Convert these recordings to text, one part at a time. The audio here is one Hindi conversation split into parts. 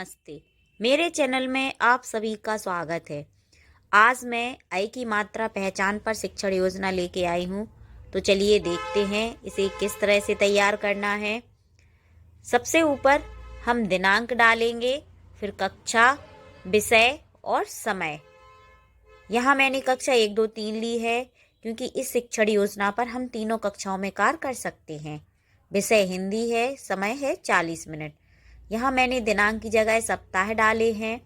नमस्ते। मेरे चैनल में आप सभी का स्वागत है। आज मैं आई की मात्रा पहचान पर शिक्षण योजना लेके आई हूँ। तो चलिए देखते हैं इसे किस तरह से तैयार करना है। सबसे ऊपर हम दिनांक डालेंगे, फिर कक्षा, विषय और समय। यहाँ मैंने कक्षा 1, 2, 3 ली है क्योंकि इस शिक्षण योजना पर हम तीनों कक्षाओं में कार्य कर सकते हैं। विषय हिंदी है, समय है 40 मिनट। यहाँ मैंने दिनांक की जगह सप्ताह डाले हैं।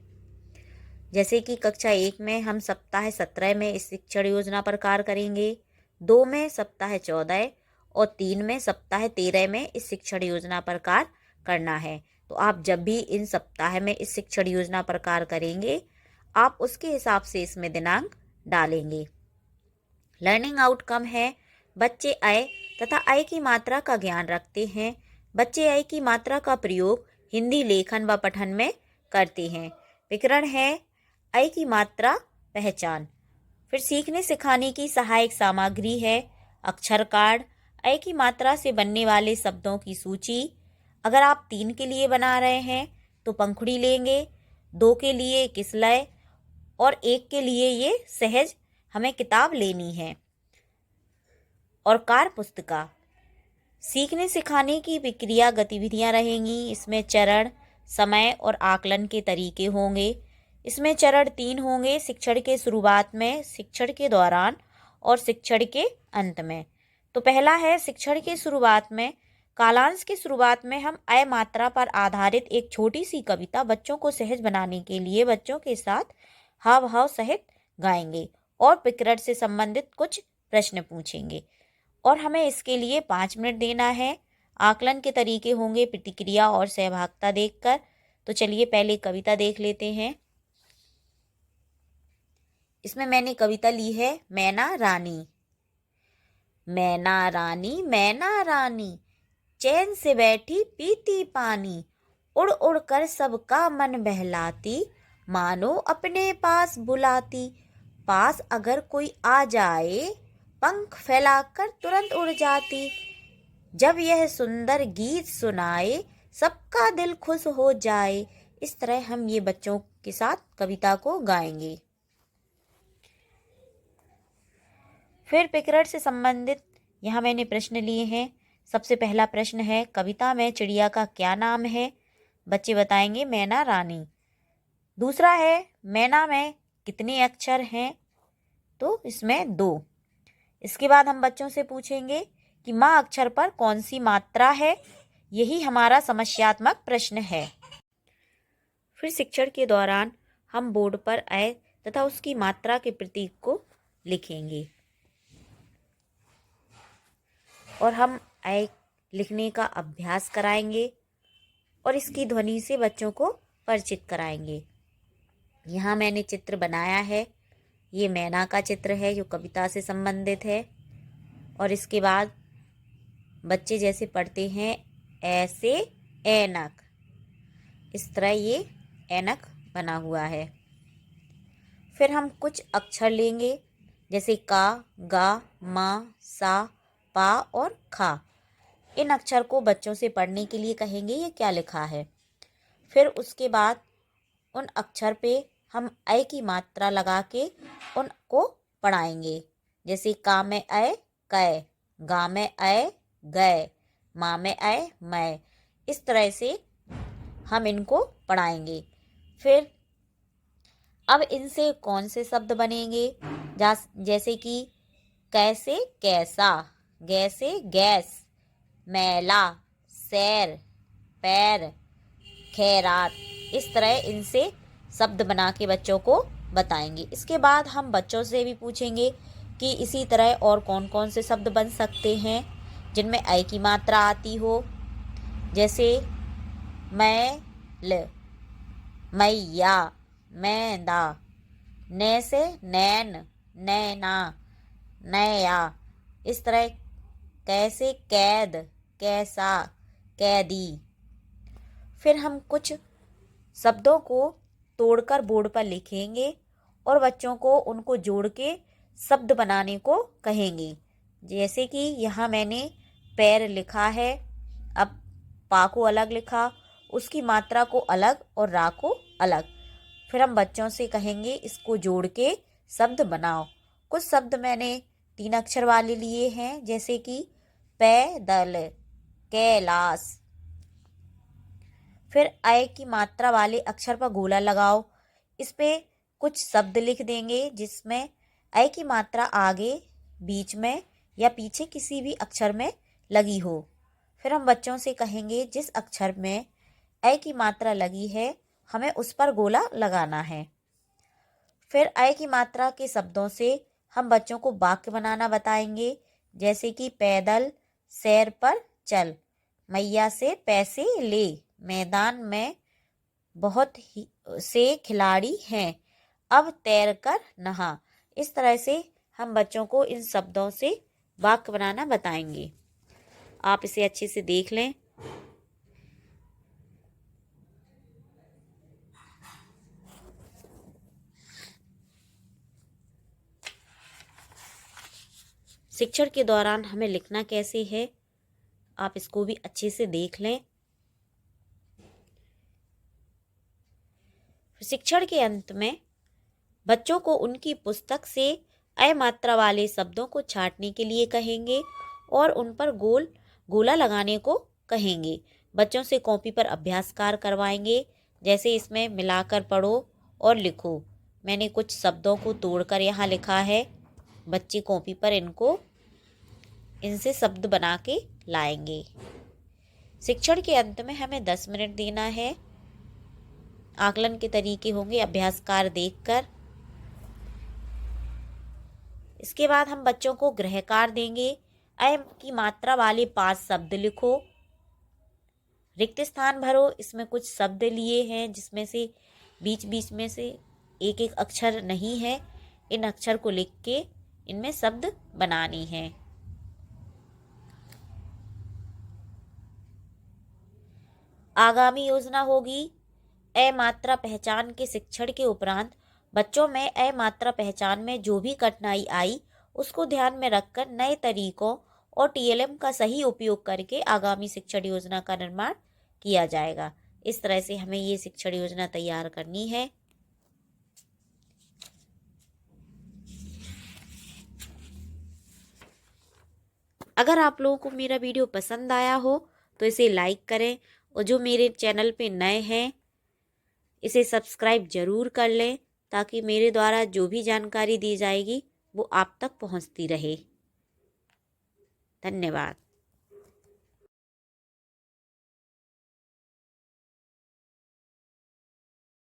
जैसे कि कक्षा 1 में हम सप्ताह 17 में इस शिक्षण योजना पर कार्य करेंगे, 2 में सप्ताह 14 और 3 में सप्ताह 13 में इस शिक्षण योजना पर कार्य करना है। तो आप जब भी इन सप्ताह में इस शिक्षण योजना पर कार्य करेंगे, आप उसके हिसाब से इसमें दिनांक डालेंगे। लर्निंग आउटकम है बच्चे अ तथा आई की मात्रा का ज्ञान रखते हैं। बच्चे आई की मात्रा का प्रयोग हिंदी लेखन व पठन में करते हैं। विकरण है आई की मात्रा पहचान। फिर सीखने सिखाने की सहायक सामग्री है अक्षर कार्ड, आई की मात्रा से बनने वाले शब्दों की सूची। अगर आप 3 के लिए बना रहे हैं तो पंखुड़ी लेंगे, 2 के लिए किसलय और 1 के लिए ये सहज हमें किताब लेनी है। और कार्य पुस्तिका। सीखने सिखाने की प्रक्रिया गतिविधियां रहेंगी। इसमें चरण, समय और आकलन के तरीके होंगे। इसमें चरण 3 होंगे, शिक्षण के शुरुआत में, शिक्षण के दौरान और शिक्षण के अंत में। तो पहला है शिक्षण के शुरुआत में। कालांश की शुरुआत में हम अ मात्रा पर आधारित एक छोटी सी कविता बच्चों को सहज बनाने के लिए बच्चों के साथ हाव भाव सहित गाएंगे और प्रकृति से संबंधित कुछ प्रश्न पूछेंगे और हमें इसके लिए 5 मिनट देना है। आकलन के तरीके होंगे प्रतिक्रिया और सहभागिता देखकर। तो चलिए पहले कविता देख लेते हैं। इसमें मैंने कविता ली है मैना रानी। मैना रानी मैना रानी, चैन से बैठी पीती पानी, उड़ उड़ कर सबका मन बहलाती, मानो अपने पास बुलाती। पास अगर कोई आ जाए, पंख फैलाकर तुरंत उड़ जाती। जब यह सुंदर गीत सुनाए, सबका दिल खुश हो जाए। इस तरह हम ये बच्चों के साथ कविता को गाएंगे। फिर प्रकृति से संबंधित यहाँ मैंने प्रश्न लिए हैं। सबसे पहला प्रश्न है कविता में चिड़िया का क्या नाम है। बच्चे बताएंगे मैना रानी। दूसरा है मैना में कितने अक्षर हैं, तो इसमें 2। इसके बाद हम बच्चों से पूछेंगे कि माँ अक्षर पर कौन सी मात्रा है। यही हमारा समस्यात्मक प्रश्न है। फिर शिक्षण के दौरान हम बोर्ड पर अ तथा उसकी मात्रा के प्रतीक को लिखेंगे और हम अ लिखने का अभ्यास कराएंगे और इसकी ध्वनि से बच्चों को परिचित कराएंगे। यहाँ मैंने चित्र बनाया है। ये मैना का चित्र है जो कविता से संबंधित है। और इसके बाद बच्चे जैसे पढ़ते हैं ऐसे ऐनक, इस तरह ये ऐनक बना हुआ है। फिर हम कुछ अक्षर लेंगे जैसे का, गा, मा, सा, पा और खा। इन अक्षर को बच्चों से पढ़ने के लिए कहेंगे ये क्या लिखा है। फिर उसके बाद उन अक्षर पे हम अ की मात्रा लगा के उनको पढ़ाएंगे। जैसे का में अ कै, गा में अ गए, माँ में अ मैं। इस तरह से हम इनको पढ़ाएंगे। फिर अब इनसे कौन से शब्द बनेंगे, जैसे कि कैसे कैसा, गैसे गैस, मैला, सैर, पैर, खैरात। इस तरह इनसे शब्द बना के बच्चों को बताएंगे। इसके बाद हम बच्चों से भी पूछेंगे कि इसी तरह और कौन कौन से शब्द बन सकते हैं जिनमें अ की मात्रा आती हो। जैसे मैल, मैया, मैदा, नै से नैन, नैना, नया। इस तरह कैसे कैद, कैसा, कैदी। फिर हम कुछ शब्दों को तोड़कर बोर्ड पर लिखेंगे और बच्चों को उनको जोड़ के शब्द बनाने को कहेंगे। जैसे कि यहाँ मैंने पैर लिखा है, अब पा को अलग लिखा उसकी मात्रा को अलग और रा को अलग। फिर हम बच्चों से कहेंगे इसको जोड़ के शब्द बनाओ। कुछ शब्द मैंने 3 अक्षर वाले लिए हैं, जैसे कि पैदल, कैलाश। फिर अ की मात्रा वाले अक्षर पर गोला लगाओ। इस पे कुछ शब्द लिख देंगे जिसमें अ की मात्रा आगे, बीच में या पीछे किसी भी अक्षर में लगी हो। फिर हम बच्चों से कहेंगे जिस अक्षर में अ की मात्रा लगी है हमें उस पर गोला लगाना है। फिर अ की मात्रा के शब्दों से हम बच्चों को वाक्य बनाना बताएंगे, जैसे कि पैदल सैर पर चल, मैया से पैसे ले, मैदान में बहुत ही से खिलाड़ी हैं, अब तैर कर नहा। इस तरह से हम बच्चों को इन शब्दों से वाक्य बनाना बताएंगे। आप इसे अच्छे से देख लें। शिक्षण के दौरान हमें लिखना कैसे है, आप इसको भी अच्छे से देख लें। शिक्षण के अंत में बच्चों को उनकी पुस्तक से अ मात्रा वाले शब्दों को छांटने के लिए कहेंगे और उन पर गोला लगाने को कहेंगे। बच्चों से कॉपी पर अभ्यास कार्य करवाएंगे, जैसे इसमें मिलाकर पढ़ो और लिखो। मैंने कुछ शब्दों को तोड़कर यहाँ लिखा है। बच्चे कॉपी पर इनसे शब्द बना के लाएंगे। शिक्षण के अंत में हमें 10 मिनट देना है। आकलन के तरीके होंगे अभ्यास कार्य देखकर। इसके बाद हम बच्चों को गृह कार्य देंगे। अ की मात्रा वाले 5 शब्द लिखो, रिक्त स्थान भरो। इसमें कुछ शब्द लिए हैं जिसमें से बीच बीच में से एक एक अक्षर नहीं है। इन अक्षर को लिख के इनमें शब्द बनानी है। आगामी योजना होगी अ मात्रा पहचान के शिक्षण के उपरांत बच्चों में अ मात्रा पहचान में जो भी कठिनाई आई उसको ध्यान में रखकर नए तरीकों और टीएलएम का सही उपयोग करके आगामी शिक्षण योजना का निर्माण किया जाएगा। इस तरह से हमें ये शिक्षण योजना तैयार करनी है। अगर आप लोगों को मेरा वीडियो पसंद आया हो तो इसे लाइक करें और जो मेरे चैनल पे नए हैं इसे सब्सक्राइब जरूर कर लें, ताकि मेरे द्वारा जो भी जानकारी दी जाएगी वो आप तक पहुंचती रहे। धन्यवाद।